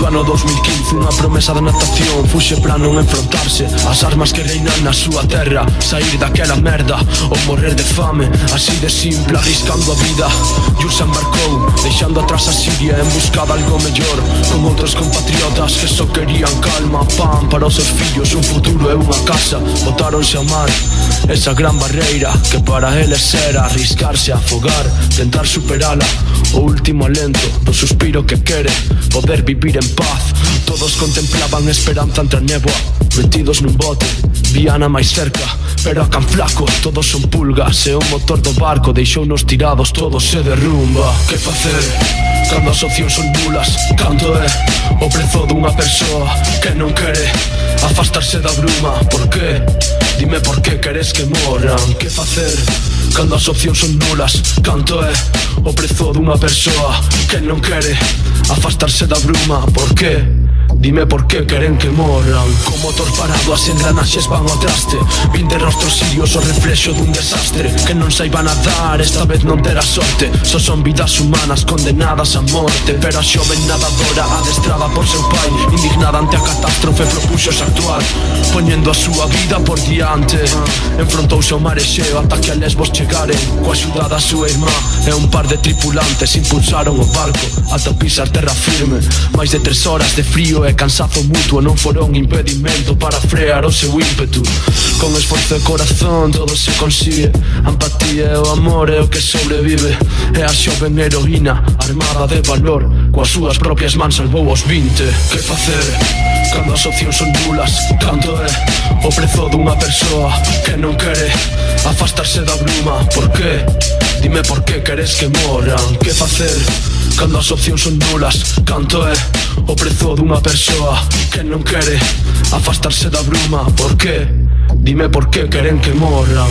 ano 2015, unha promesa de natación fuxe para non enfrontarse as armas que reinan na súa terra, sair daquela merda ou morrer de fame, así de simple, arriscando a vida. Yus embarcou, deixando atrás a Siria en busca de algo mellor, con outros compatriotas que só querían calma, pan para os seus fillos, un futuro e unha casa. Botáronse a mar, esa gran barreira que para eles era arriscarse a afogar, tentar superala, o último alento do suspiro que quere poder vivir en paz. Todos contemplaban esperanza entre a néboa, metidos nun bote, Viana máis cerca, pero a can flaco todos son pulgas e o motor do barco deixounos tirados, todo se derrumba. Que facer cando as opcións son nulas? Canto é o prezo dunha persoa que non quere afastarse da bruma? Por qué? Dime por qué queres que morran. Que facer cando as opcións son nulas? Canto é o prezo dunha persoa que non quere afastarse da bruma? Por qué? Dime por qué queren que morran. Co motor parado as engranaxes van ao traste, 20 rostros sirios o reflexo dun desastre. Que non saiba nadar, esta vez non terá sorte. Só son vidas humanas condenadas a morte. Pero a xoven nadadora adestrada por seu pai, indignada ante a catástrofe, propuxose actuar, poñendo a súa vida por diante. Enfrontouse ao marexeo ata que a Lesbos chegaren, coa axuda da súa irmá e un par de tripulantes impulsaron o barco ata pisar terra firme. Mais de 3 horas de frío e cansazo mutuo non foron impedimento para frear o seu ímpetu. Con esforzo e corazón todo se consigue, a empatía e o amor é o que sobrevive. E a xoven heroína armada de valor, coas súas propias mans salvou os 20. Que facer cando as opcións son nulas? Canto é o prezo dunha persoa que non quere afastarse da bruma? Por qué? Dime por qué queres que morran. Que facer cando as opcións son nulas? Canto é o prezo dunha persoa que non quere afastarse da bruma? Por qué? Dime por qué queren que morran.